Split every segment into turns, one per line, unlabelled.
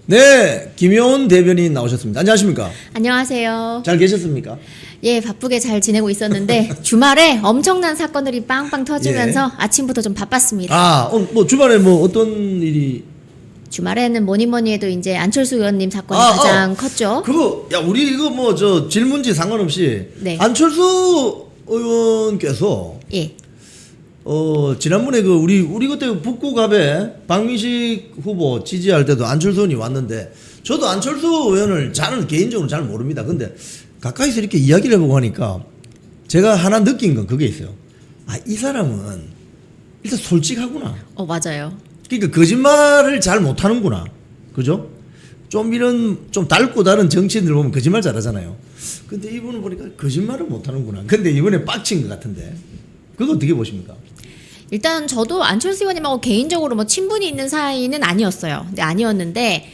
네, 김효은 대변인 나오셨습니다. 안녕하십니까?
안녕하세요.
잘 계셨습니까?
예, 바쁘게 잘 지내고 있었는데 주말에 엄청난 사건들이 빵빵 터지면서 아침부터 좀 바빴습니다.
아, 뭐 주말에 뭐 어떤 일이?
주말에는 뭐니 해도 이제 안철수 의원님 사건이 가장 컸죠.
그거 야 우리 이거 뭐 저 질문지 상관없이
네.
안철수 의원께서
예.
지난번에 그 우리 그때 북구갑에 박민식 후보 지지할 때도 안철수 의원이 왔는데 저도 안철수 의원을 저는 개인적으로 잘 모릅니다. 근데 가까이서 이렇게 이야기를 해보고 하니까 제가 하나 느낀 건 그게 있어요. 아, 이 사람은 일단 솔직하구나.
맞아요.
그러니까 거짓말을 잘 못하는구나. 그죠? 좀 이런 좀 닳고 다른 정치인들 보면 거짓말 잘하잖아요. 근데 이분은 보니까 거짓말을 못하는구나. 근데 이번에 빡친 것 같은데 그거 어떻게 보십니까?
일단 저도 안철수 의원님하고 개인적으로 뭐 친분이 있는 사이는 아니었어요. 근데 아니었는데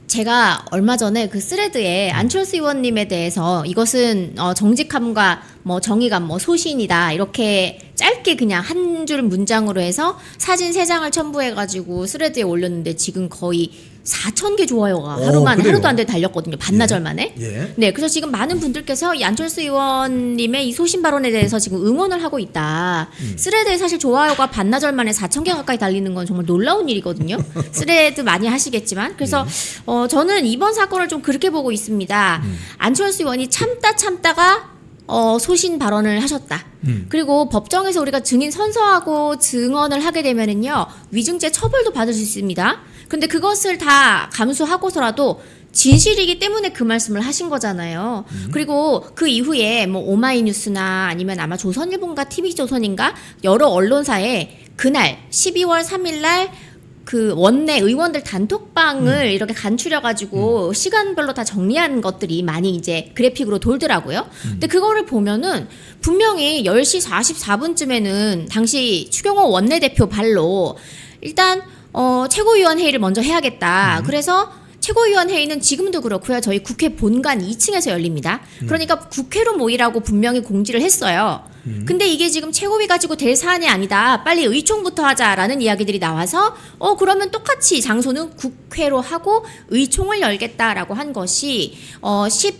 제가 얼마 전에 그 스레드에 안철수 의원님에 대해서 이것은 정직함과 뭐 정의감, 뭐 소신이다 이렇게 짧게 그냥 한 줄 문장으로 해서 사진 3장을 첨부해가지고 스레드에 올렸는데 지금 거의 4,000개 좋아요가 하루도 안 돼 달렸거든요. 반나절 만에.
예.
네, 그래서 지금 많은 분들께서 이 안철수 의원님의 이 소신 발언에 대해서 지금 응원을 하고 있다. 스레드에 사실 좋아요가 반나절 만에 4,000개 가까이 달리는 건 정말 놀라운 일이거든요. 스레드 많이 하시겠지만. 그래서 저는 이번 사건을 좀 그렇게 보고 있습니다. 안철수 의원이 참다가 소신 발언을 하셨다. 그리고 법정에서 우리가 증인 선서하고 증언을 하게 되면은요, 위증죄 처벌도 받을 수 있습니다. 근데 그것을 다 감수하고서라도 진실이기 때문에 그 말씀을 하신 거잖아요. 그리고 그 이후에 뭐 오마이뉴스나 아니면 아마 조선일보인가 TV조선인가 여러 언론사에 그날 12월 3일 날 그 원내 의원들 단톡방을 이렇게 간추려가지고 시간별로 다 정리한 것들이 많이 이제 그래픽으로 돌더라고요. 근데 그거를 보면은 분명히 10시 44분쯤에는 당시 추경호 원내대표 발로 일단 최고위원회의를 먼저 해야겠다. 그래서 최고위원회의는 지금도 그렇고요. 저희 국회 본관 2층에서 열립니다. 그러니까 국회로 모이라고 분명히 공지를 했어요. 근데 이게 지금 최고위 가지고 될 사안이 아니다. 빨리 의총부터 하자라는 이야기들이 나와서 그러면 똑같이 장소는 국회로 하고 의총을 열겠다라고 한 것이 12월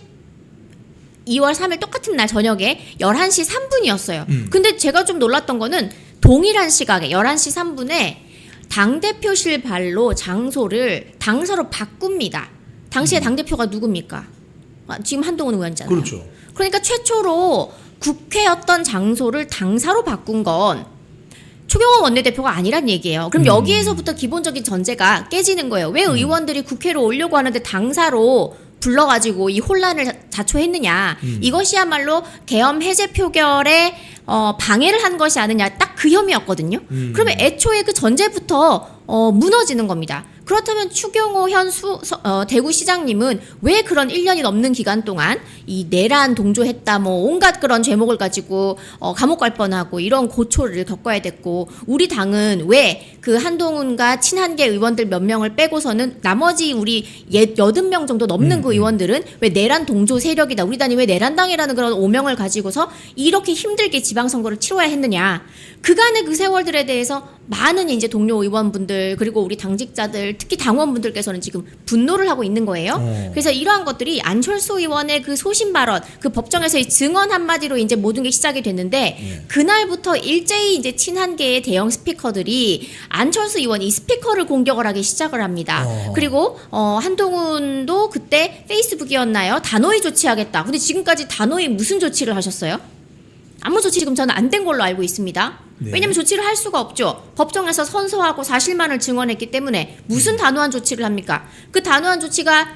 3일 똑같은 날 저녁에 11시 3분이었어요. 근데 제가 좀 놀랐던 거는 동일한 시각에 11시 3분에 당대표실 발로 장소를 당사로 바꿉니다. 당시에 당대표가 누굽니까? 지금 한동훈 의원이잖아요.
그렇죠.
그러니까 최초로 국회였던 장소를 당사로 바꾼 건 추경호 원내대표가 아니란 얘기예요. 그럼 여기에서부터 기본적인 전제가 깨지는 거예요. 왜 의원들이 국회로 오려고 하는데 당사로 불러가지고 이 혼란을 자초했느냐. 이것이야말로 계엄 해제 표결에 방해를 한 것이 아니냐. 딱 그 혐의였거든요. 그러면 애초에 그 전제부터 무너지는 겁니다. 그렇다면 추경호 현 대구시장님은 왜 그런 1년이 넘는 기간 동안 이 내란 동조했다 뭐 온갖 그런 죄목을 가지고 감옥 갈 뻔하고 이런 고초를 겪어야 됐고 우리 당은 왜 그 한동훈과 친한계 의원들 몇 명을 빼고서는 나머지 우리 80명 정도 넘는 그 의원들은 왜 내란 동조 세력이다 우리 당이 왜 내란당이라는 그런 오명을 가지고서 이렇게 힘들게 지방선거를 치러야 했느냐. 그간의 그 세월들에 대해서 많은 이제 동료 의원분들 그리고 우리 당직자들 특히 당원분들께서는 지금 분노를 하고 있는 거예요. 그래서 이러한 것들이 안철수 의원의 그 소신 발언, 그 법정에서의 증언 한마디로 이제 모든 게 시작이 됐는데 그날부터 일제히 이제 친한계의 대형 스피커들이 안철수 의원이 이 스피커를 공격을 하기 시작을 합니다. 그리고 한동훈도 그때 페이스북이었나요? 단호히 조치하겠다. 근데 지금까지 단호히 무슨 조치를 하셨어요? 아무 조치 지금 저는 안 된 걸로 알고 있습니다.
네.
왜냐하면 조치를 할 수가 없죠. 법정에서 선서하고 사실만을 증언했기 때문에 무슨 단호한 조치를 합니까? 그 단호한 조치가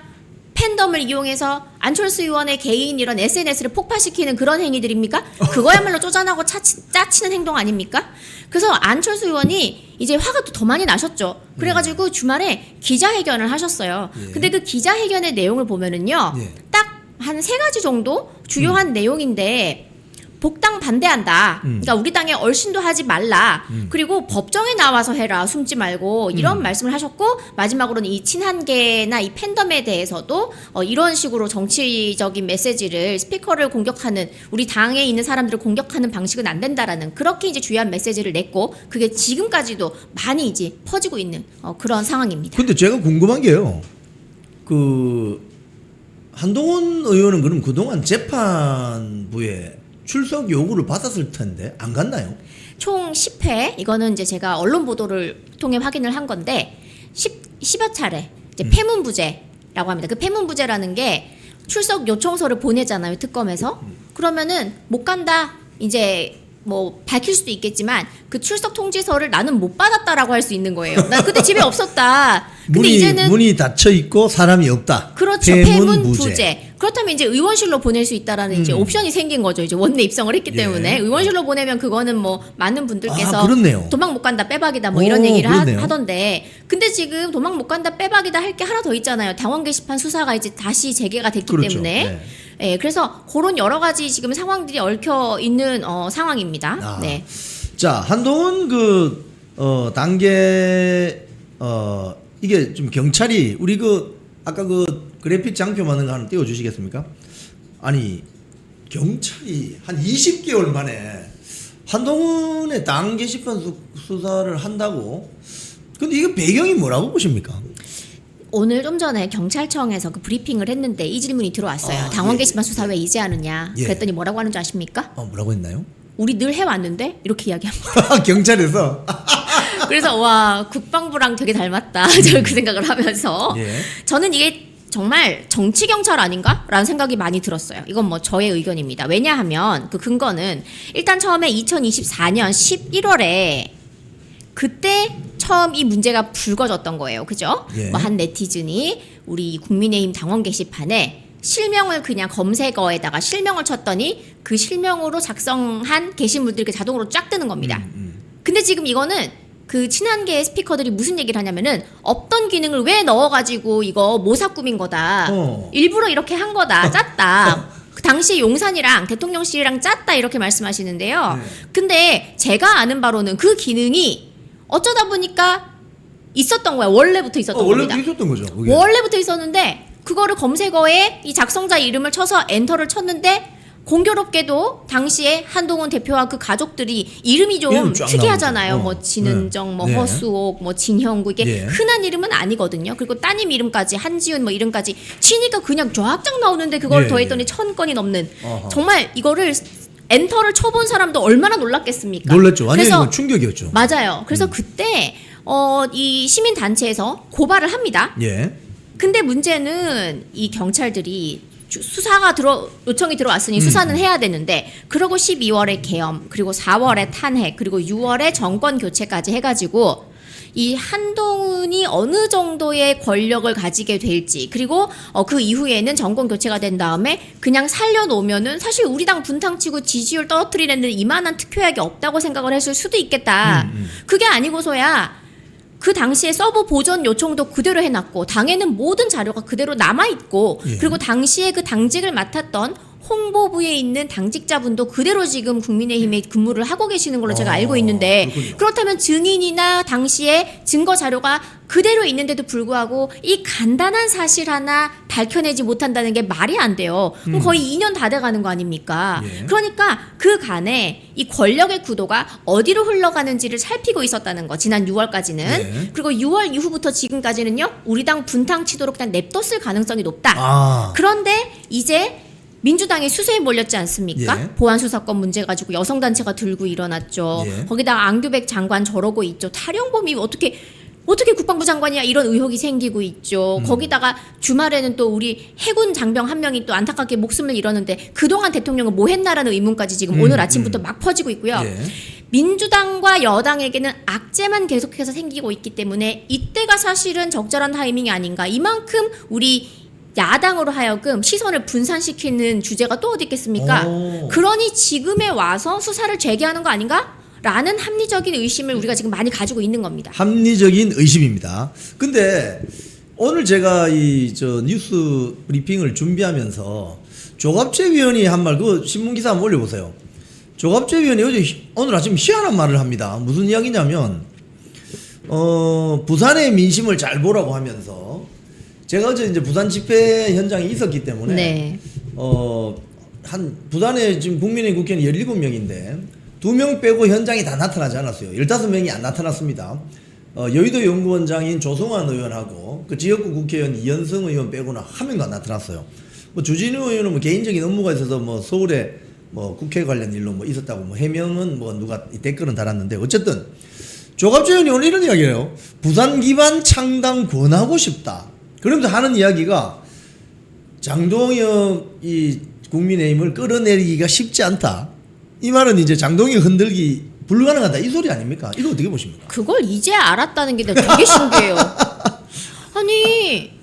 팬덤을 이용해서 안철수 의원의 개인 이런 SNS를 폭파시키는 그런 행위들입니까? 그거야말로 쪼잔하고 짜치는 행동 아닙니까? 그래서 안철수 의원이 이제 화가 또 더 많이 나셨죠. 그래가지고 주말에 기자회견을 하셨어요. 근데 그 기자회견의 내용을 보면은요. 딱 한 3가지 정도 주요한 내용인데 복당 반대한다. 그러니까 우리 당에 얼씬도 하지 말라. 그리고 법정에 나와서 해라. 숨지 말고 이런 말씀을 하셨고 마지막으로는 이 친한계나 이 팬덤에 대해서도 이런 식으로 정치적인 메시지를 스피커를 공격하는 우리 당에 있는 사람들을 공격하는 방식은 안 된다라는 그렇게 이제 주요한 메시지를 냈고 그게 지금까지도 많이 이제 퍼지고 있는 그런 상황입니다.
근데 제가 궁금한 게요. 한동훈 의원은 그럼 그동안 재판부에 출석 요구를 받았을 텐데 안 갔나요?
총 10회 이거는 이제 제가 언론 보도를 통해 확인을 한 건데 10여 차례 이제 패문부제라고 합니다. 그 패문부제라는 게 출석 요청서를 보내잖아요. 특검에서. 그러면은 못 간다. 이제 뭐 밝힐 수도 있겠지만 그 출석 통지서를 나는 못 받았다라고 할 수 있는 거예요. 나 그때 집에 없었다. 근데 이제는
문이 닫혀 있고 사람이 없다.
그렇죠. 패문부제. 그렇다면 이제 의원실로 보낼 수 있다라는 이제 옵션이 생긴 거죠. 이제 원내 입성을 했기 때문에 의원실로 보내면 그거는 뭐 많은 분들께서 도망 못 간다 빼박이다 뭐 이런 얘기를 하던데 근데 지금 도망 못 간다 빼박이다 할 게 하나 더 있잖아요. 당원 게시판 수사가 이제 다시 재개가 됐기 때문에 예, 그래서 그런 여러 가지 지금 상황들이 얽혀 있는 상황입니다. 네.
자, 한동훈 단계 이게 좀 경찰이 우리 아까 그래픽 장표 만든 거 하나 띄워 주시겠습니까? 아니, 경찰이 한 20개월 만에 한동훈의 당 게시판 수사를 한다고? 근데 이거 배경이 뭐라고 보십니까?
오늘 좀 전에 경찰청에서 그 브리핑을 했는데 이 질문이 들어왔어요. 당원 게시판 수사 왜 이제 하느냐? 그랬더니 뭐라고 하는 줄 아십니까?
뭐라고 했나요?
우리 늘 해왔는데 이렇게 이야기합니다.
경찰에서.
그래서 와 국방부랑 되게 닮았다. 저는 그 생각을 하면서 저는 이게 정말 정치 경찰 아닌가라는 생각이 많이 들었어요. 이건 뭐 저의 의견입니다. 왜냐하면 그 근거는 일단 처음에 2024년 11월에 그때 처음 이 문제가 불거졌던 거예요. 그죠? 뭐 한 네티즌이 우리 국민의힘 당원 게시판에 실명을 그냥 검색어에다가 실명을 쳤더니 그 실명으로 작성한 게시물들이 이렇게 자동으로 쫙 뜨는 겁니다. 근데 지금 이거는 그 친한계의 스피커들이 무슨 얘기를 하냐면은 없던 기능을 왜 넣어가지고 이거 모사 꾸민 거다. 일부러 이렇게 한 거다. 짰다. 그 당시 용산이랑 대통령실이랑 짰다 이렇게 말씀하시는데요. 근데 제가 아는 바로는 그 기능이 어쩌다 보니까 있었던 거야. 원래부터 있었던 겁니다.
원래부터 있었던 거죠. 그게.
원래부터 있었는데 그거를 검색어에 이 작성자 이름을 쳐서 엔터를 쳤는데 공교롭게도 당시에 한동훈 대표와 그 가족들이 이름이 좀 특이하잖아요. 뭐 진은정, 뭐 허수옥, 뭐 진형구 이게 흔한 이름은 아니거든요. 그리고 따님 이름까지 한지훈 뭐 이름까지 치니까 그냥 쫙쫙 나오는데 그걸 더했더니 1000건이 넘는 정말 이거를 엔터를 쳐본 사람도 얼마나 놀랐겠습니까?
놀랐죠. 완전히 충격이었죠.
맞아요. 그래서 그때 이 시민 단체에서 고발을 합니다. 근데 문제는 이 경찰들이 수사가 요청이 들어왔으니 수사는 해야 되는데 그러고 12월에 계엄 그리고 4월에 탄핵 그리고 6월에 정권 교체까지 해가지고 이 한동훈이 어느 정도의 권력을 가지게 될지 그리고 그 이후에는 정권 교체가 된 다음에 그냥 살려놓으면은 사실 우리 당 분탕치고 지지율 떨어뜨리는 이만한 특효약이 없다고 생각을 했을 수도 있겠다. 그게 아니고서야 그 당시에 서버 보존 요청도 그대로 해놨고 당에는 모든 자료가 그대로 남아있고 그리고 당시에 그 당직을 맡았던 홍보부에 있는 당직자분도 그대로 지금 국민의힘에 근무를 하고 계시는 걸로 제가 알고 있는데
그렇군요.
그렇다면 증인이나 당시에 증거 자료가 그대로 있는데도 불구하고 이 간단한 사실 하나 밝혀내지 못한다는 게 말이 안 돼요. 그럼 거의 2년 다 돼가는 거 아닙니까? 그러니까 그 간에 이 권력의 구도가 어디로 흘러가는지를 살피고 있었다는 거 지난 6월까지는 그리고 6월 이후부터 지금까지는요 우리 당 분탕치도록 그냥 냅뒀을 가능성이 높다. 그런데 이제 민주당이 수세에 몰렸지 않습니까? 보안수사권 문제 가지고 여성단체가 들고 일어났죠. 거기다가 안규백 장관 저러고 있죠. 탈영범이 어떻게 국방부 장관이야 이런 의혹이 생기고 있죠. 거기다가 주말에는 또 우리 해군 장병 한 명이 또 안타깝게 목숨을 잃었는데 그동안 대통령은 뭐 했나라는 의문까지 지금 오늘 아침부터 막 퍼지고 있고요. 민주당과 여당에게는 악재만 계속해서 생기고 있기 때문에 이때가 사실은 적절한 타이밍이 아닌가. 이만큼 우리 야당으로 하여금 시선을 분산시키는 주제가 또 어디 있겠습니까? 그러니 지금에 와서 수사를 재개하는 거 아닌가? 라는 합리적인 의심을 우리가 지금 많이 가지고 있는 겁니다.
합리적인 의심입니다. 근데 오늘 제가 뉴스 브리핑을 준비하면서 조갑재 위원이 한 말, 그 신문기사 한번 올려보세요. 조갑재 위원이 오늘 아침 희한한 말을 합니다. 무슨 이야기냐면 부산의 민심을 잘 보라고 하면서 제가 어제 이제 부산 집회 현장에 있었기 때문에
네.
한 부산에 지금 국민의힘 국회의원 17명인데 2명 빼고 현장에 다 나타나지 않았어요. 15명이 안 나타났습니다. 여의도 연구원장인 조성환 의원하고 그 지역구 국회의원 이현성 의원 빼고는 한 명도 안 나타났어요. 뭐 주진우 의원은 뭐 개인적인 업무가 있어서 뭐 서울에 뭐 국회 관련 일로 뭐 있었다고 뭐 해명은 뭐 누가 댓글은 달았는데 어쨌든 조갑재 의원이 오늘 이런 이야기예요. 부산 기반 창당 권하고 싶다. 그러면서 하는 이야기가 장동혁 이 국민의힘을 끌어내리기가 쉽지 않다. 이 말은 이제 장동혁 흔들기 불가능하다 이 소리 아닙니까? 이거 어떻게 보십니까?
그걸 이제 알았다는 게 되게 신기해요. 아니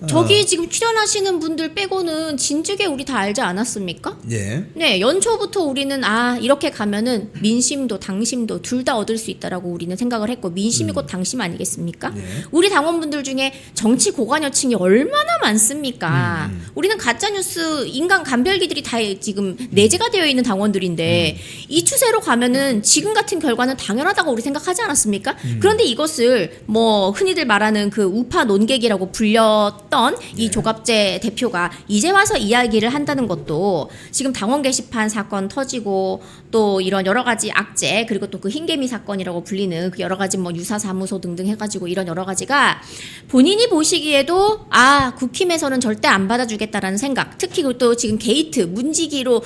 저기 지금 출연하시는 분들 빼고는 진즉에 우리 다 알지 않았습니까?
예.
네, 연초부터 우리는 이렇게 가면은 민심도 당심도 둘 다 얻을 수 있다라고 우리는 생각을 했고 민심이 곧 당심 아니겠습니까?
네.
우리 당원분들 중에 정치 고관여층이 얼마나 많습니까? 우리는 가짜뉴스 인간 간별기들이 다 지금 내재가 되어 있는 당원들인데 이 추세로 가면은 지금 같은 결과는 당연하다고 우리 생각하지 않았습니까? 그런데 이것을 뭐 흔히들 말하는 그 우파 논객이라고 불렸던 이 조갑재 대표가 이제 와서 이야기를 한다는 것도 지금 당원 게시판 사건 터지고 또 이런 여러 가지 악재 그리고 또 그 흰개미 사건이라고 불리는 그 여러 가지 뭐 유사사무소 등등 해가지고 이런 여러 가지가 본인이 보시기에도 국힘에서는 절대 안 받아주겠다라는 생각 특히 또 지금 게이트 문지기로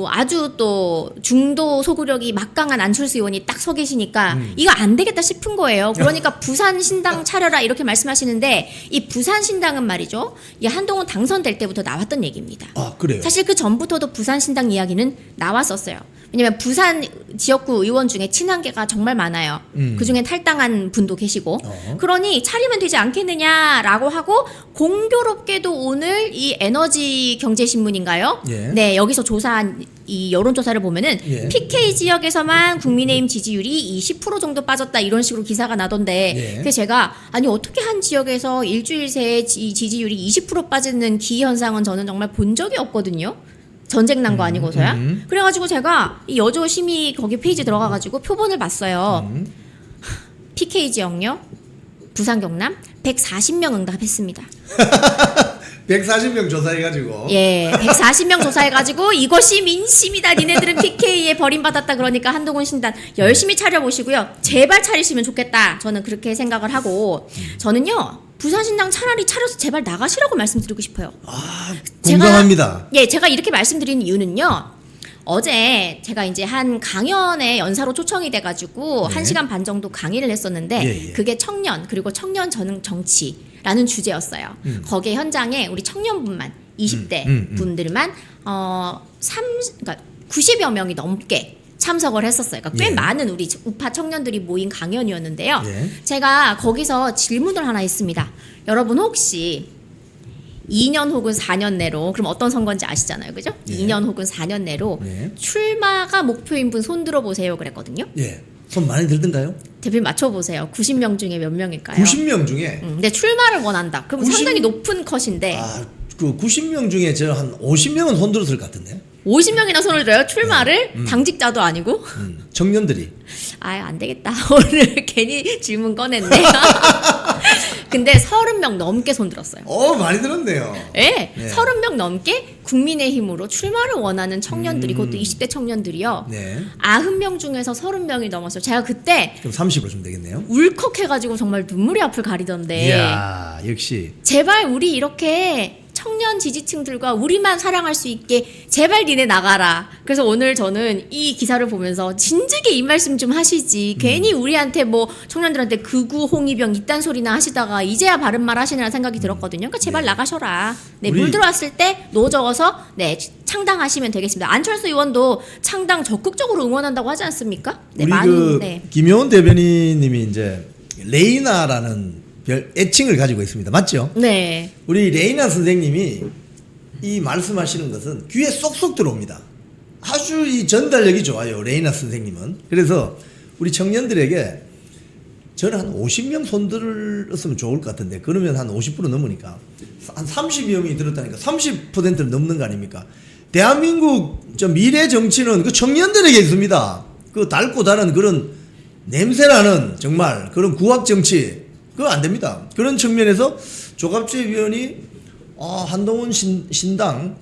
아주 또 중도 소구력이 막강한 안철수 의원이 딱 서 계시니까 이거 안 되겠다 싶은 거예요. 그러니까 부산 신당 차려라 이렇게 말씀하시는데 이 부산 신당은 말이죠. 이 한동훈 당선될 때부터 나왔던 얘기입니다.
아, 그래요?
사실 그 전부터도 부산 신당 이야기는 나왔었어요. 왜냐면 부산 지역구 의원 중에 친한계가 정말 많아요. 그중에 탈당한 분도 계시고. 그러니 차리면 되지 않겠느냐라고 하고 공교롭게도 오늘 이 에너지 경제신문인가요?
예.
네, 여기서 조사한 이 여론조사를 보면은
예.
PK 지역에서만 국민의힘 지지율이 20% 정도 빠졌다 이런 식으로 기사가 나던데
예.
그래서 제가 아니 어떻게 한 지역에서 일주일 새에 지지율이 20% 빠지는 기현상은 저는 정말 본 적이 없거든요. 전쟁 난 거 아니고서야. 그래가지고 제가 이 여조심의 거기 페이지 들어가가지고 표본을 봤어요. PK 지역요. 부산 경남 140명 응답했습니다.
140명 조사해가지고.
예, 140명 조사해가지고 이것이 민심이다. 니네들은 PK에 버림받았다. 그러니까 한동훈 신당 열심히 차려보시고요. 제발 차리시면 좋겠다. 저는 그렇게 생각을 하고 저는요. 부산 신당 차라리 차려서 제발 나가시라고 말씀드리고 싶어요.
공감합니다.
제가 이렇게 말씀드리는 이유는요. 어제 제가 이제 한 강연에 연사로 초청이 돼가지고
네.
1시간 반 정도 강의를 했었는데
예.
그게 청년 그리고 청년 전응 정치라는 주제였어요. 거기에 현장에 우리 청년분만 20대 분들만 그러니까 90여 명이 넘게 참석을 했었어요. 그러니까 꽤
예.
많은 우리 우파 청년들이 모인 강연이었는데요.
예.
제가 거기서 질문을 하나 했습니다. 여러분 혹시 2년 혹은 4년 내로 그럼 어떤 선거인지 아시잖아요. 그죠?
예.
2년 혹은 4년 내로
예.
출마가 목표인 분 손 들어보세요 그랬거든요.
예. 손 많이 들던가요?
대표님 맞춰보세요. 90명 중에 몇 명일까요?
90명 중에.
근데 출마를 원한다. 그럼
90?
상당히 높은 컷인데
그 90명 중에 저 한 50명은 손 들었을 것 같은데.
50명이나 손을 들어요. 출마를 당직자도 아니고.
청년들이.
안 되겠다. 오늘 괜히 질문 꺼냈네. 근데 30명 넘게 손 들었어요.
많이 들었네요.
예,
네.
30명 넘게 국민의힘으로 출마를 원하는 청년들이 그것도 20대 청년들이요.
네.
90명 중에서 30명이 넘었어요. 제가 그때
그럼 30으로 좀 되겠네요.
울컥해가지고 정말 눈물이 앞을 가리던데
이야, 역시.
제발 우리 이렇게 청년 지지층들과 우리만 사랑할 수 있게 제발 니네 나가라. 그래서 오늘 저는 이 기사를 보면서 진즉에 이 말씀 좀 하시지. 괜히 우리한테 뭐 청년들한테 극우 홍위병 이딴 소리나 하시다가 이제야 바른 말 하시느라 생각이 들었거든요. 그러니까 제발 나가셔라. 네, 물 들어왔을 때 노적어서 창당하시면 되겠습니다. 안철수 의원도 창당 적극적으로 응원한다고 하지 않습니까? 네,
우리 김효은 대변인님이 이제 레이나라는 애칭을 가지고 있습니다. 맞죠?
네.
우리 레이나 선생님이 이 말씀하시는 것은 귀에 쏙쏙 들어옵니다. 아주 이 전달력이 좋아요. 레이나 선생님은. 그래서 우리 청년들에게 저는 한 50명 손들었으면 좋을 것 같은데 그러면 한 50% 넘으니까 한 30명이 들었다니까 30%를 넘는 거 아닙니까? 대한민국 저 미래 정치는 그 청년들에게 있습니다. 그 달고 다른 그런 냄새나는 정말 그런 구악 정치 그거 안 됩니다. 그런 측면에서 조갑재 위원이 한동훈 신당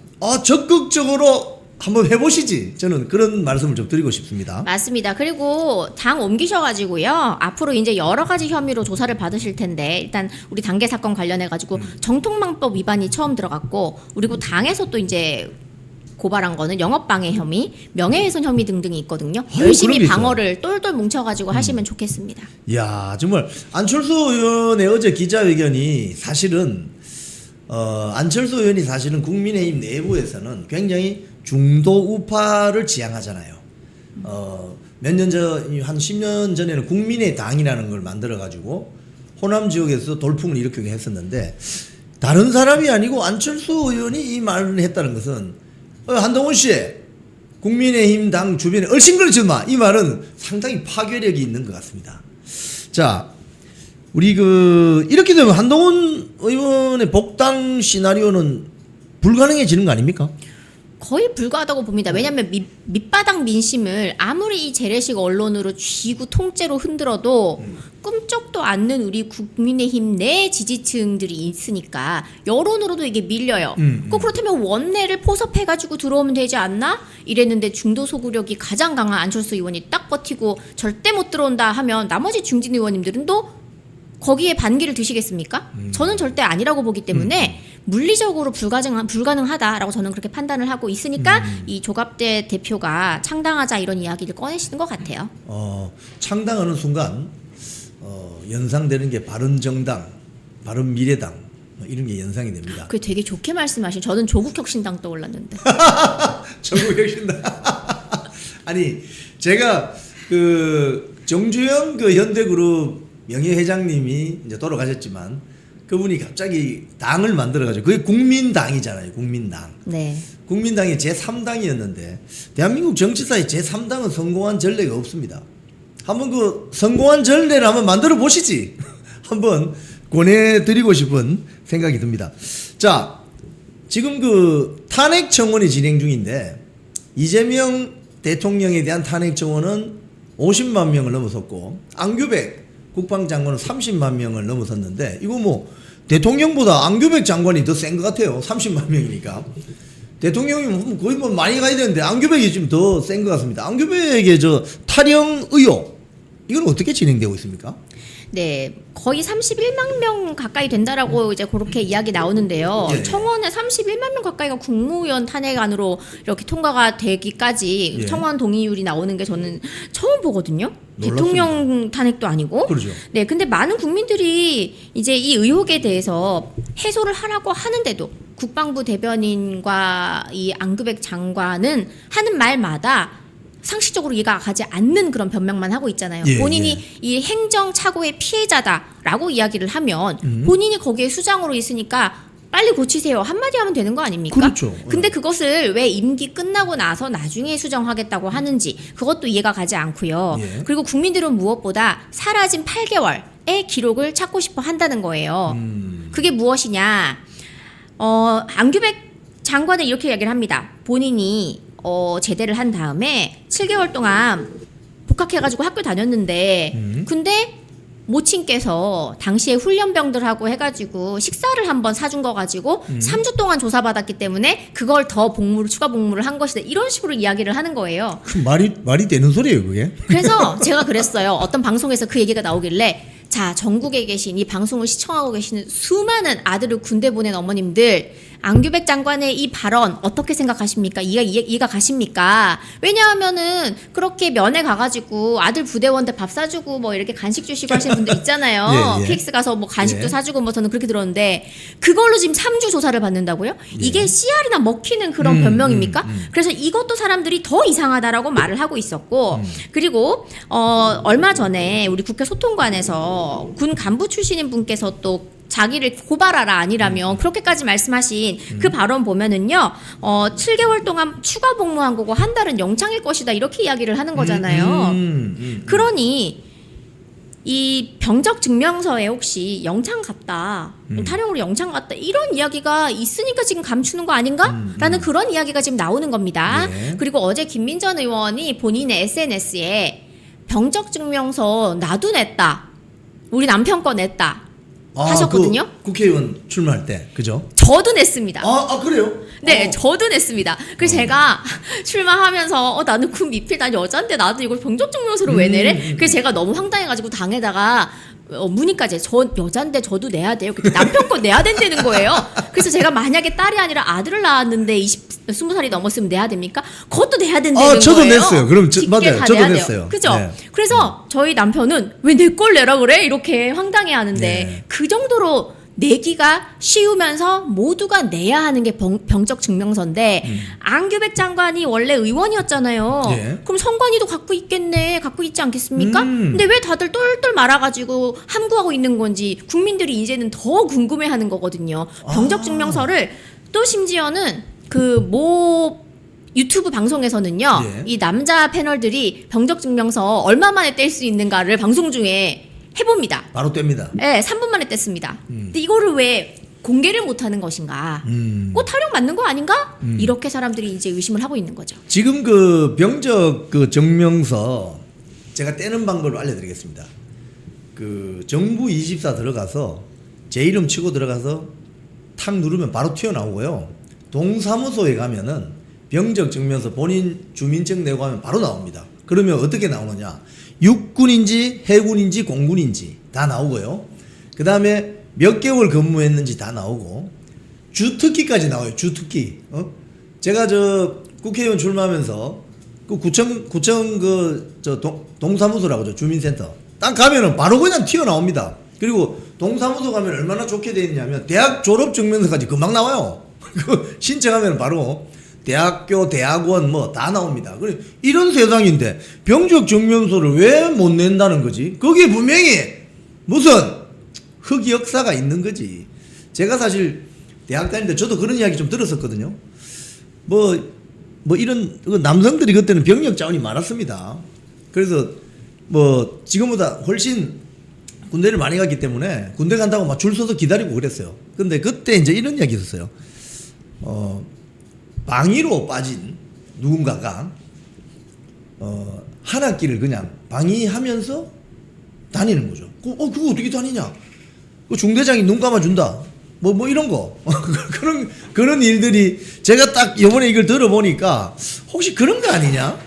적극적으로 한번 해보시지. 저는 그런 말씀을 좀 드리고 싶습니다.
맞습니다. 그리고 당 옮기셔가지고요. 앞으로 이제 여러 가지 혐의로 조사를 받으실 텐데 일단 우리 단계 사건 관련해가지고 정통망법 위반이 처음 들어갔고 그리고 당에서 또 이제 고발한 거는 영업방해 혐의, 명예훼손 혐의 등등이 있거든요.
그런
열심히
게 있어요.
방어를 똘똘 뭉쳐가지고 하시면 좋겠습니다.
이야 정말 안철수 의원의 어제 기자회견이 사실은 안철수 의원이 사실은 국민의힘 내부에서는 굉장히 중도 우파를 지향하잖아요. 몇 년 전, 한 10년 전에는 국민의당이라는 걸 만들어가지고 호남 지역에서 돌풍을 일으키게 했었는데 다른 사람이 아니고 안철수 의원이 이 말을 했다는 것은 한동훈 씨 국민의힘 당 주변에 얼씬거리지 마. 이 말은 상당히 파괴력이 있는 것 같습니다. 자, 우리 이렇게 되면 한동훈 의원의 복당 시나리오는 불가능해지는 거 아닙니까?
거의 불가하다고 봅니다. 왜냐하면 밑바닥 민심을 아무리 이 재래식 언론으로 쥐고 통째로 흔들어도 꿈쩍도 않는 우리 국민의힘 내 지지층들이 있으니까 여론으로도 이게 밀려요. 꼭 그렇다면 원내를 포섭해가지고 들어오면 되지 않나? 이랬는데 중도 소구력이 가장 강한 안철수 의원이 딱 버티고 절대 못 들어온다 하면 나머지 중진 의원님들은 또 거기에 반기를 드시겠습니까? 저는 절대 아니라고 보기 때문에 물리적으로 불가능하다라고 저는 그렇게 판단을 하고 있으니까 이 조갑재 대표가 창당하자 이런 이야기를 꺼내시는 것 같아요.
창당하는 순간 연상되는 게 바른정당, 바른미래당 이런 게 연상이 됩니다.
그게 되게 좋게 말씀하신. 저는 조국혁신당 떠올랐는데.
조국혁신당. 아니 제가 정주영 현대그룹 명예회장님이 이제 돌아가셨지만 그분이 갑자기 당을 만들어가지고 그게 국민당이잖아요. 국민당.
네.
국민당이 제3당이었는데 대한민국 정치사에 제3당은 성공한 전례가 없습니다. 한번 성공한 전례를 한번 만들어 보시지. 한번 권해드리고 싶은 생각이 듭니다. 자, 지금 탄핵 청원이 진행 중인데 이재명 대통령에 대한 탄핵 청원은 50만 명을 넘어섰고 안규백 국방장관은 30만 명을 넘어섰는데 이거 대통령보다 안규백 장관이 더 센 것 같아요. 30만 명이니까. 대통령이 거의 많이 가야 되는데 안규백이 좀 더 센 것 같습니다. 안규백의 탈영 의혹 이건 어떻게 진행되고 있습니까?
네, 거의 31만 명 가까이 된다라고 이제 그렇게 이야기 나오는데요.
예.
청원에 31만 명 가까이가 국무위원 탄핵안으로 이렇게 통과가 되기까지
예.
청원 동의율이 나오는 게 저는 처음 보거든요.
놀랍습니다.
대통령 탄핵도 아니고.
그렇죠.
네, 근데 많은 국민들이 이제 이 의혹에 대해서 해소를 하라고 하는데도 국방부 대변인과 이 안규백 장관은 하는 말마다 상식적으로 이해가 가지 않는 그런 변명만 하고 있잖아요.
예,
본인이
예.
이 행정착오의 피해자다라고 이야기를 하면 본인이 거기에 수장으로 있으니까 빨리 고치세요 한마디 하면 되는 거 아닙니까?
그렇죠.
근데 그것을 왜 임기 끝나고 나서 나중에 수정하겠다고 하는지 그것도 이해가 가지 않고요.
예.
그리고 국민들은 무엇보다 사라진 8개월의 기록을 찾고 싶어 한다는 거예요. 그게 무엇이냐? 안규백 장관은 이렇게 이야기를 합니다. 본인이 제대를 한 다음에 7개월 동안 복학해가지고 학교 다녔는데 근데 모친께서 당시에 훈련병들하고 해가지고 식사를 한번 사준 거 가지고 3주 동안 조사받았기 때문에 그걸 더 추가 복무를 한 것이다. 이런 식으로 이야기를 하는 거예요.
말이 되는 소리예요, 그게?
그래서 제가 그랬어요. 어떤 방송에서 그 얘기가 나오길래 자, 전국에 계신 이 방송을 시청하고 계시는 수많은 아들을 군대 보낸 어머님들 안규백 장관의 이 발언 어떻게 생각하십니까? 이해가 가십니까? 왜냐하면은 그렇게 면회 가가지고 아들 부대원들 밥 사주고 뭐 이렇게 간식 주시고 하시는 분들 있잖아요.
예, 예.
PX 가서 뭐 간식도
예.
사주고 뭐 저는 그렇게 들었는데 그걸로 지금 3주 조사를 받는다고요? 이게 CR이나 먹히는 그런 변명입니까? 그래서 이것도 사람들이 더 이상하다라고 말을 하고 있었고 그리고 얼마 전에 우리 국회 소통관에서 군 간부 출신인 분께서 또 자기를 고발하라 아니라면 그렇게까지 말씀하신 그 발언 보면은요 7개월 동안 추가 복무한 거고 한 달은 영창일 것이다 이렇게 이야기를 하는 거잖아요. 그러니 이 병적 증명서에 혹시 영창 갔다, 타령으로 영창 갔다 이런 이야기가 있으니까 지금 감추는 거 아닌가?라는 그런 이야기가 지금 나오는 겁니다.
네.
그리고 어제 김민전 의원이 본인의 SNS에 병적 증명서 나도 냈다, 우리 남편 거 냈다 하셨거든요.
그 국회의원 출마할 때 그죠?
저도 냈습니다.
그래요?
네, 저도 냈습니다. 그래서 제가 출마하면서 나는 군 미필, 난 여잔데 나도 이걸 병적증명서를 왜 내래? 그래서 제가 너무 황당해가지고 당에다가 문의까지 저 여잔데 저도 내야 돼요. 그때 남편 거 내야 된다는 거예요. 그래서 제가 만약에 딸이 아니라 아들을 낳았는데 20살이 넘었으면 내야 됩니까? 그것도 내야 된다는
저도
거예요.
냈어요. 그럼 맞아요.
다
저도
내야 돼요.
냈어요.
그죠?
네.
그래서 저희 남편은 왜 내 걸 내라 그래? 이렇게 황당해 하는데
네.
그 정도로 내기가 쉬우면서 모두가 내야 하는 게 병적 증명서인데 안규백 장관이 원래 의원이었잖아요.
예.
그럼 선관위도 갖고 있겠네, 갖고 있지 않겠습니까?
음.
근데 왜 다들 똘똘 말아가지고 함구하고 있는 건지 국민들이 이제는 더 궁금해하는 거거든요. 병적 증명서를 또 심지어는 그 모 유튜브 방송에서는요,
예.
이 남자 패널들이 병적 증명서 얼마 만에 뗄 수 있는가를 방송 중에 해봅니다.
바로 뗍니다.
네, 3분 만에 뗐습니다. 근데 이거를 왜 공개를 못하는 것인가? 꼭 타령 맞는 거 아닌가? 이렇게 사람들이 이제 의심을 하고 있는 거죠.
지금 그 병적 그 증명서 제가 떼는 방법을 알려드리겠습니다. 그 정부 24 들어가서 제 이름 치고 들어가서 탁 누르면 바로 튀어나오고요. 동사무소에 가면은 병적 증명서 본인 주민증 내고 하면 바로 나옵니다. 그러면 어떻게 나오느냐? 육군인지 해군인지 공군인지 다 나오고요. 그 다음에 몇 개월 근무했는지 다 나오고 주특기까지 나와요. 주특기. 제가 저 국회의원 출마하면서 그 구청 동사무소라고 주민센터 딱 가면은 바로 그냥 튀어나옵니다. 그리고 동사무소 가면 얼마나 좋게 돼 있냐면 대학 졸업 증명서까지 금방 나와요. 그 신청하면 바로 대학교, 대학원 뭐 다 나옵니다. 그래 이런 세상인데 병적 증명서를 왜 못 낸다는 거지? 거기에 분명히 무슨 흑역사가 있는 거지. 제가 사실 대학 다닐 때 저도 그런 이야기 좀 들었었거든요. 뭐 이런 남성들이 그때는 병력 자원이 많았습니다. 그래서 뭐 지금보다 훨씬 군대를 많이 갔기 때문에 군대 간다고 막 줄 서서 기다리고 그랬어요. 근데 그때 이제 이런 이야기 있었어요. 방위로 빠진 누군가가 한 학기를 그냥 방위하면서 다니는 거죠. 그거 어떻게 다니냐? 그 중대장이 눈 감아준다. 뭐 이런 거. 그런 일들이 제가 딱 이번에 이걸 들어보니까 혹시 그런 거 아니냐?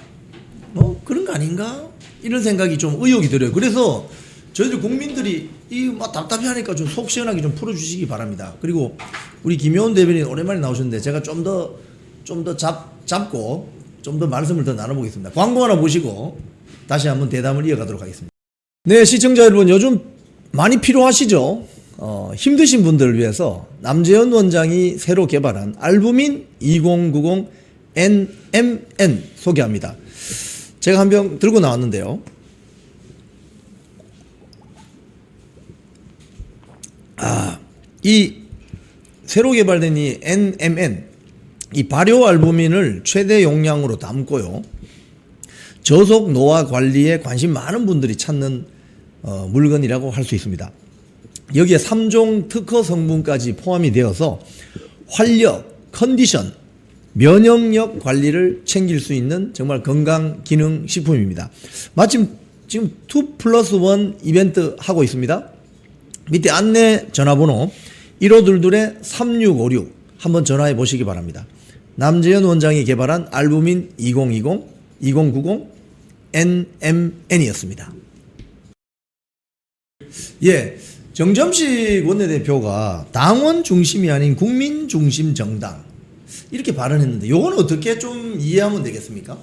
그런 거 아닌가? 이런 생각이 좀 의혹이 들어요. 그래서 저희들 국민들이 막 답답해 하니까 좀 속 시원하게 좀 풀어주시기 바랍니다. 그리고 우리 김효은 대변인 오랜만에 나오셨는데 제가 좀 더 잡고 좀 더 말씀을 더 나눠보겠습니다. 광고 하나 보시고 다시 한번 대담을 이어가도록 하겠습니다. 네, 시청자 여러분 요즘 많이 필요하시죠? 힘드신 분들을 위해서 남재현 원장이 새로 개발한 알부민 2090 NMN 소개합니다. 제가 한 병 들고 나왔는데요. 이 새로 개발된 이 NMN 이 발효 알부민을 최대 용량으로 담고요. 저속 노화 관리에 관심 많은 분들이 찾는 물건이라고 할 수 있습니다. 여기에 3종 특허 성분까지 포함이 되어서 활력, 컨디션, 면역력 관리를 챙길 수 있는 정말 건강 기능 식품입니다. 마침 지금 2+1 이벤트 하고 있습니다. 밑에 안내 전화번호 1522-3656 한번 전화해 보시기 바랍니다. 남재현 원장이 개발한 알부민 2090 NMN이었습니다. 예, 정점식 원내대표가 당원 중심이 아닌 국민 중심 정당 이렇게 발언했는데 요거는 어떻게 좀 이해하면 되겠습니까?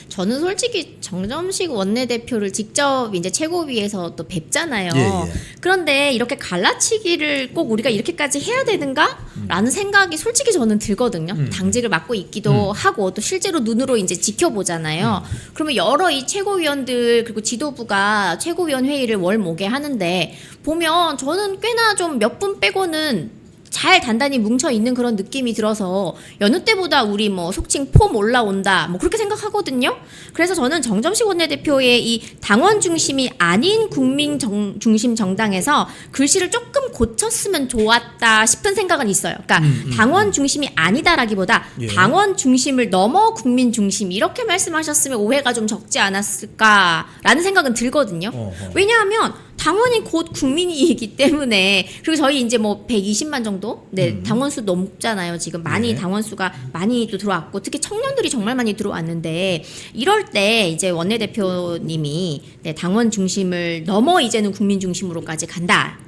저는 솔직히 정점식 원내대표를 직접 이제 최고위에서 또 뵙잖아요.
예.
그런데 이렇게 갈라치기를 꼭 우리가 이렇게까지 해야 되는가? 라는 생각이 솔직히 저는 들거든요. 당직을 맡고 있기도 하고 또 실제로 눈으로 이제 지켜보잖아요. 그러면 여러 이 최고위원들 그리고 지도부가 최고위원 회의를 월목에 하는데 보면 저는 꽤나 좀 몇 분 빼고는 잘 단단히 뭉쳐 있는 그런 느낌이 들어서 여느 때보다 우리 뭐 속칭 폼 올라온다 뭐 그렇게 생각하거든요. 그래서 저는 정점식 원내대표의 이 당원 중심이 아닌 국민 중심 정당에서 글씨를 조금 고쳤으면 좋았다 싶은 생각은 있어요. 그러니까 당원 중심이 아니다라기보다
예.
당원 중심을 넘어 국민 중심 이렇게 말씀하셨으면 오해가 좀 적지 않았을까라는 생각은 들거든요.
어허.
왜냐하면 당원이 곧 국민이기 때문에 그리고 저희 이제 뭐 120만 정도 당원수 넘잖아요. 지금 많이
네.
당원수가 많이 또 들어왔고 특히 청년들이 정말 많이 들어왔는데 이럴 때 이제 원내대표님이 당원 중심을 넘어 이제는 국민 중심으로까지 간다.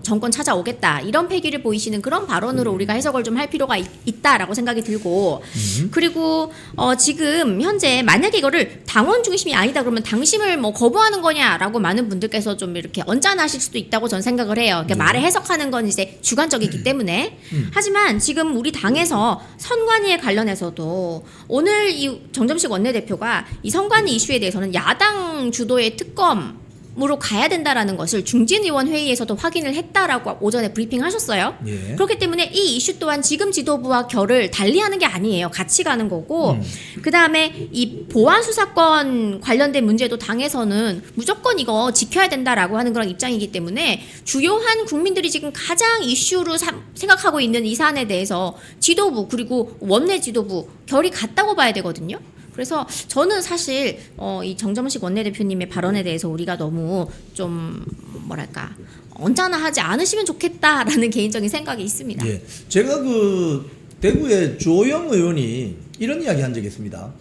정권 찾아오겠다 이런 패기를 보이시는 그런 발언으로 우리가 해석을 좀 할 필요가 있다라고 생각이 들고 그리고 지금 현재 만약에 이거를 당원 중심이 아니다 그러면 당심을 뭐 거부하는 거냐라고 많은 분들께서 좀 이렇게 언짢아하실 수도 있다고 저는 생각을 해요. 그러니까 말을 해석하는 건 이제 주관적이기 때문에 하지만 지금 우리 당에서 선관위에 관련해서도 오늘 이 정점식 원내대표가 이 선관위 이슈에 대해서는 야당 주도의 특검 으로 가야 된다라는 것을 중진 의원 회의에서도 확인을 했다라고 오전에 브리핑하셨어요.
예.
그렇기 때문에 이 이슈 또한 지금 지도부와 결을 달리하는 게 아니에요. 같이 가는 거고 그다음에 이 보안 수사권 관련된 문제도 당에서는 무조건 이거 지켜야 된다라고 하는 그런 입장이기 때문에 주요한 국민들이 지금 가장 이슈로 생각하고 있는 이 사안에 대해서 지도부 그리고 원내 지도부 결이 같다고 봐야 되거든요. 그래서 저는 사실 이 정점식 원내대표님의 발언에 대해서 우리가 너무 좀 뭐랄까 언짢아하지 않으시면 좋겠다라는 개인적인 생각이 있습니다.
예. 제가 그 대구의 조영 의원이 이런 이야기 한 적이 있습니다.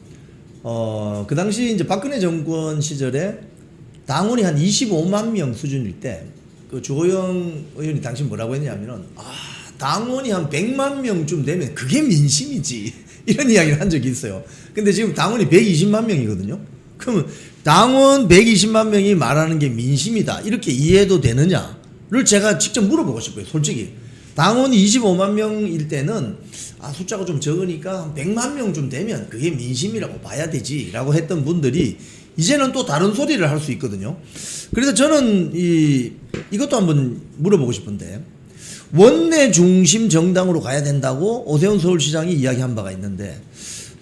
그 당시 이제 박근혜 정권 시절에 당원이 한 25만 명 수준일 때 그 조영 의원이 당시 뭐라고 했냐면은 당원이 한 100만 명쯤 되면 그게 민심이지. 이런 이야기를 한 적이 있어요. 근데 지금 당원이 120만 명이거든요. 그러면 당원 120만 명이 말하는 게 민심이다. 이렇게 이해도 되느냐를 제가 직접 물어보고 싶어요. 솔직히. 당원이 25만 명일 때는 숫자가 좀 적으니까 한 100만 명쯤 되면 그게 민심이라고 봐야 되지 라고 했던 분들이 이제는 또 다른 소리를 할 수 있거든요. 그래서 저는 이것도 한번 물어보고 싶은데 원내 중심 정당으로 가야 된다고 오세훈 서울시장이 이야기한 바가 있는데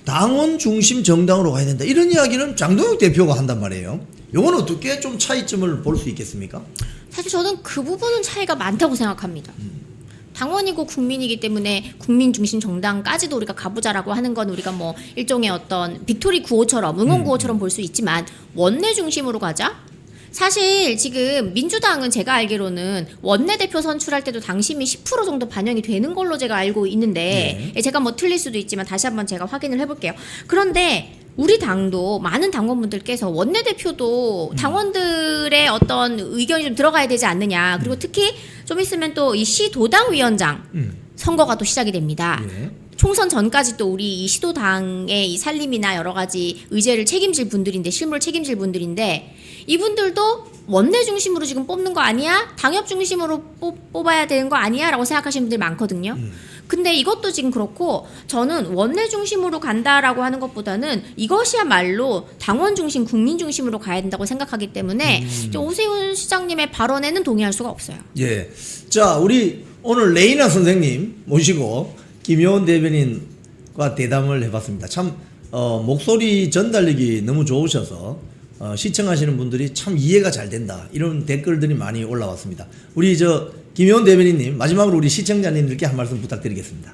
당원 중심 정당으로 가야 된다 이런 이야기는 장동혁 대표가 한단 말이에요. 이건 어떻게 좀 차이점을 볼 수 있겠습니까?
사실 저는 그 부분은 차이가 많다고 생각합니다. 당원이고 국민이기 때문에 국민 중심 정당까지도 우리가 가보자라고 하는 건 우리가 뭐 일종의 어떤 빅토리 구호처럼 응원 구호처럼 볼 수 있지만 원내 중심으로 가자? 사실 지금 민주당은 제가 알기로는 원내대표 선출할 때도 당심이 10% 정도 반영이 되는 걸로 제가 알고 있는데 제가 뭐 틀릴 수도 있지만 다시 한번 제가 확인을 해볼게요. 그런데 우리 당도 많은 당원분들께서 원내대표도 당원들의 어떤 의견이 좀 들어가야 되지 않느냐. 그리고 특히 좀 있으면 또 이 시도당위원장 선거가 또 시작이 됩니다.
예.
총선 전까지 또 우리 이 시도당의 이 살림이나 여러 가지 의제를 책임질 분들인데 실무를 책임질 분들인데 이분들도 원내 중심으로 지금 뽑는 거 아니야? 당협 중심으로 뽑아야 되는 거 아니야? 라고 생각하시는 분들이 많거든요. 근데 이것도 지금 그렇고 저는 원내 중심으로 간다라고 하는 것보다는 이것이야말로 당원 중심, 국민 중심으로 가야 된다고 생각하기 때문에 오세훈 시장님의 발언에는 동의할 수가 없어요.
예. 자, 우리 오늘 레이나 선생님 모시고 김효원 대변인과 대담을 해봤습니다. 참 목소리 전달력이 너무 좋으셔서 시청하시는 분들이 참 이해가 잘 된다 이런 댓글들이 많이 올라왔습니다. 우리 김효원 대변인님 마지막으로 우리 시청자님들께 한 말씀 부탁드리겠습니다.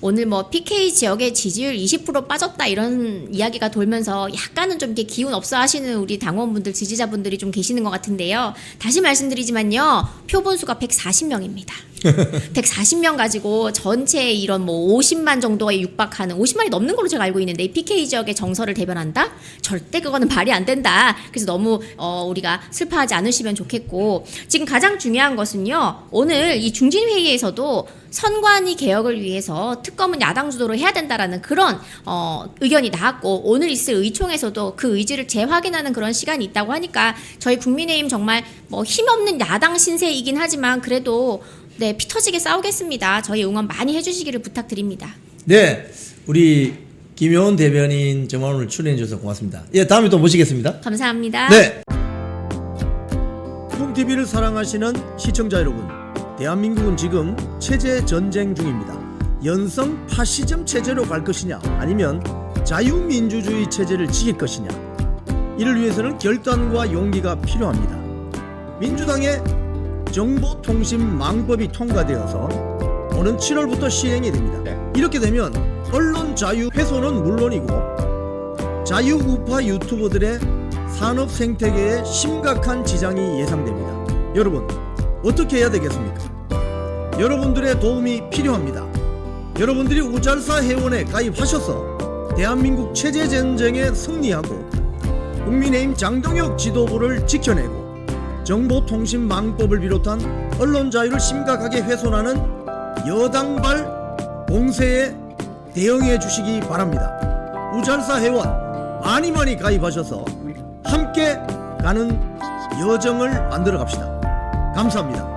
오늘 뭐 PK 지역의 지지율 20% 빠졌다 이런 이야기가 돌면서 약간은 좀 이렇게 기운 없어 하시는 우리 당원분들 지지자분들이 좀 계시는 것 같은데요. 다시 말씀드리지만요. 표본수가 140명입니다. 140명 가지고 전체 이런 뭐 50만 정도에 육박하는 50만이 넘는 걸로 제가 알고 있는데 이 PK 지역의 정서를 대변한다? 절대 그거는 말이 안 된다. 그래서 너무 우리가 슬퍼하지 않으시면 좋겠고 지금 가장 중요한 것은요. 오늘 이 중진회의에서도 선관위 개혁을 위해서 특검은 야당 주도로 해야 된다라는 그런 의견이 나왔고 오늘 있을 의총에서도 그 의지를 재확인하는 그런 시간이 있다고 하니까 저희 국민의힘 정말 뭐 힘없는 야당 신세이긴 하지만 그래도 네, 피 터지게 싸우겠습니다. 저희 응원 많이 해주시기를 부탁드립니다.
네, 우리 김효원 대변인 정말 오늘 출연해 주셔서 고맙습니다. 예, 다음에 또 모시겠습니다.
감사합니다.
네. 쿵TV를 사랑하시는 시청자 여러분, 대한민국은 지금 체제 전쟁 중입니다. 연성 파시즘 체제로 갈 것이냐 아니면 자유민주주의 체제를 지킬 것이냐, 이를 위해서는 결단과 용기가 필요합니다. 민주당의 정보통신망법이 통과되어서 오는 7월부터 시행이 됩니다. 이렇게 되면 언론 자유 훼손은 물론이고 자유우파 유튜버들의 산업 생태계에 심각한 지장이 예상됩니다. 여러분, 어떻게 해야 되겠습니까? 여러분들의 도움이 필요합니다. 여러분들이 우잘사 회원에 가입하셔서 대한민국 체제 전쟁에 승리하고 국민의힘 장동혁 지도부를 지켜내고 정보통신망법을 비롯한 언론 자유를 심각하게 훼손하는 여당발 공세에 대응해 주시기 바랍니다. 우잘사 회원 많이 가입하셔서 함께 가는 여정을 만들어 갑시다. 감사합니다.